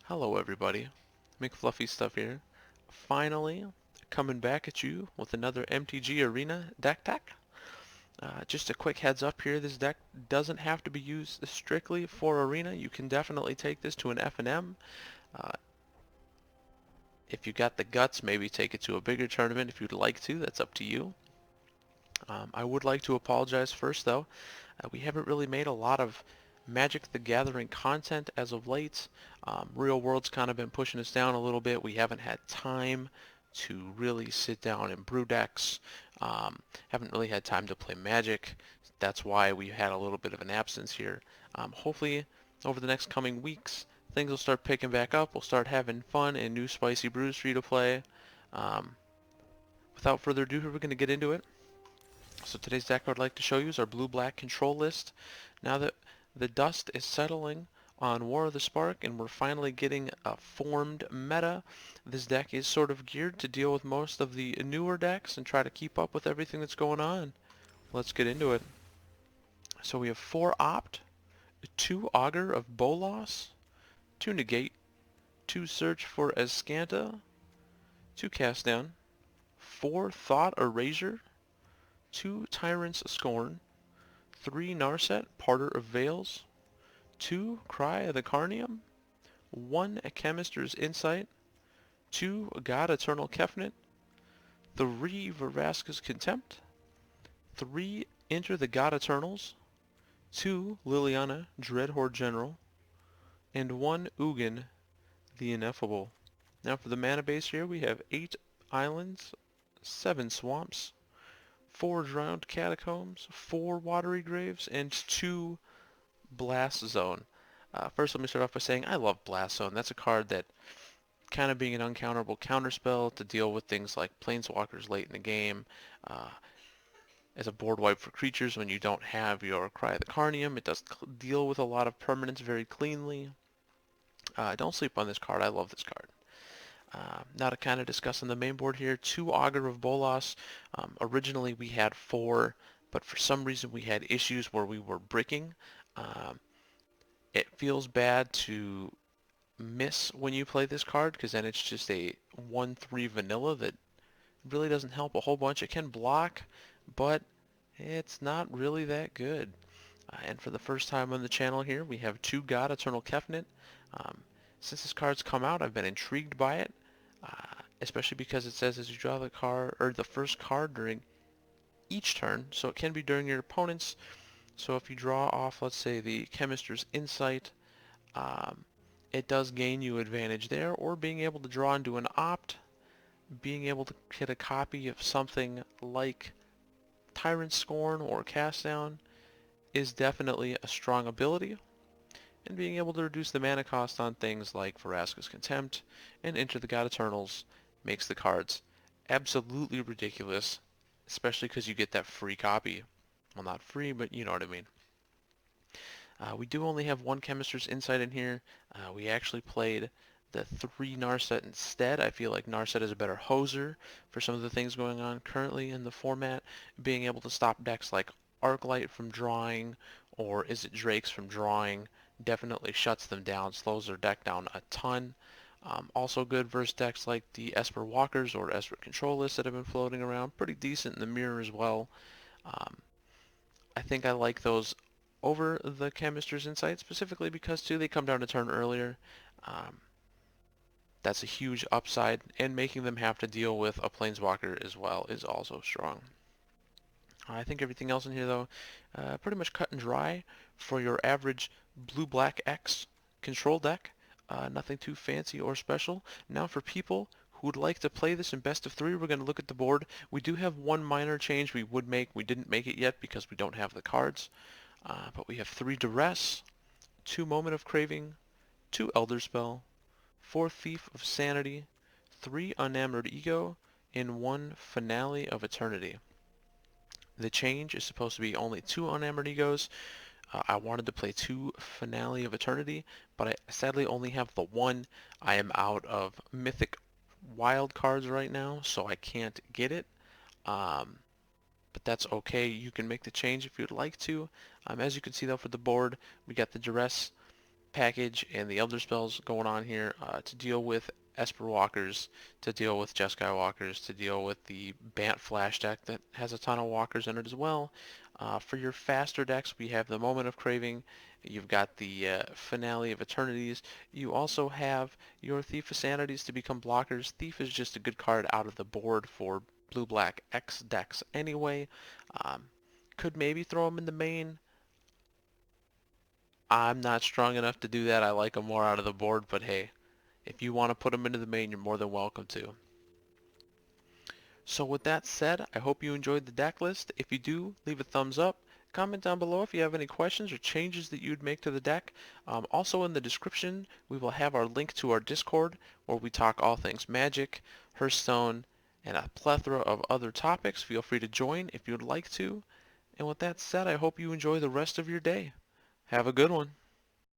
Hello everybody, McFluffy Stuff here. Finally, coming back at you with another MTG Arena deck tech. Just a quick heads up here, this deck doesn't have to be used strictly for Arena. You can definitely take this to an F&M. Uh, if you got the guts, maybe take it to a bigger tournament if you'd like to, that's up to you. I would like to apologize first though. We haven't really made a lot of Magic the Gathering content as of late. Real World's kind of been pushing us down a little bit. We haven't had time to really sit down and brew decks. Haven't really had time to play Magic. That's why we had a little bit of an absence here. Hopefully, over the next coming weeks, things will start picking back up. We'll start having fun and new spicy brews for you to play. Um, Without further ado, we're going to get into it. So today's deck I'd like to show you is our blue-black control list. Now that the dust is settling on War of the Spark and we're finally getting a formed meta, this deck is sort of geared to deal with most of the newer decks and try to keep up with everything that's going on. Let's get into it. So we have 4 Opt, 2 Augur of Bolas, 2 Negate, 2 Search for Azcanta, 2 Cast Down, 4 Thought Erasure, 2 Tyrant's Scorn, 3 Narset, Parter of Veils, 2 Cry of the Carnium, 1 Chemister's Insight, 2 God Eternal Kefnet, 3 Vraska's Contempt, 3 Enter the God Eternals, 2 Liliana, Dreadhorde General, and 1 Ugin, the Ineffable. Now for the mana base here we have 8 islands, 7 swamps, 4 drowned catacombs, 4 watery graves, and 2 Blast Zone. First, let me start off by saying I love Blast Zone. That's a card that, kind of being an uncounterable counterspell to deal with things like Planeswalkers late in the game, uh, as a board wipe for creatures when you don't have your Cry of the Carnium. It does deal with a lot of permanents very cleanly. Don't sleep on this card. I love this card. Now to kind of discuss on the main board here, 2 Augur of Bolas. Originally we had 4, but for some reason we had issues where we were bricking. Um, it feels bad to miss when you play this card because then it's just a 1/3 vanilla that really doesn't help a whole bunch. It can block, but it's not really that good. And for the first time on the channel here, we have 2 God Eternal Kefnet. Um, since this card's come out, I've been intrigued by it, especially because it says as you draw the card or the first card during each turn, so it can be during your opponent's. So if you draw off, let's say, the Chemister's Insight, um, it does gain you advantage there, or being able to draw into an opt, being able to get a copy of something like Tyrant Scorn or Cast Down is definitely a strong ability, and being able to reduce the mana cost on things like Vraska's Contempt and Enter the God Eternals makes the cards absolutely ridiculous, especially because you get that free copy. Well, not free, but you know what I mean. We do only have 1 Chemister's Insight in here. We actually played the 3 Narset instead. I feel like Narset is a better hoser for some of the things going on currently in the format. Being able to stop decks like Arclight from drawing, or Is It Drakes from drawing, definitely shuts them down, slows their deck down a ton. Also good versus decks like the Esper Walkers or Esper Control lists that have been floating around. Pretty decent in the mirror as well. Um, I think I like those over the Chemister's Insight, specifically because, too, they come down a turn earlier. Um, that's a huge upside, and making them have to deal with a Planeswalker as well is also strong. I think everything else in here, though, pretty much cut and dry for your average blue-black X control deck. Nothing too fancy or special. Now for people who would like to play this in best of 3, we're going to look at the board. We do have one minor change we would make. We didn't make it yet because we don't have the cards. But we have 3 Duress, 2 Moment of Craving, 2 Elder Spell, 4 Thief of Sanity, 3 Unenamored Ego, and 1 Finale of Eternity. The change is supposed to be only 2 Unenamored Egos. I wanted to play 2 Finale of Eternity, but I sadly only have the 1. I am out of Mythic Wild cards right now, so I can't get it. Um, but that's okay. You can make the change if you'd like to. As you can see though for the board, we got the Duress package and the Elder spells going on here to deal with Esper Walkers, to deal with Jeskai Walkers, to deal with the Bant Flash deck that has a ton of Walkers in it as well. For your faster decks, we have the Moment of Craving. You've got the Finale of Eternities. You also have your Thief of Sanities to become blockers. Thief is just a good card out of the board for blue-black X decks anyway. Um, could maybe throw them in the main. I'm not strong enough to do that. I like them more out of the board, but hey, if you want to put them into the main, you're more than welcome to. So with that said, I hope you enjoyed the deck list. If you do, leave a thumbs up. Comment down below if you have any questions or changes that you'd make to the deck. Also in the description, we will have our link to our Discord where we talk all things Magic, Hearthstone, and a plethora of other topics. Feel free to join if you'd like to. And with that said, I hope you enjoy the rest of your day. Have a good one.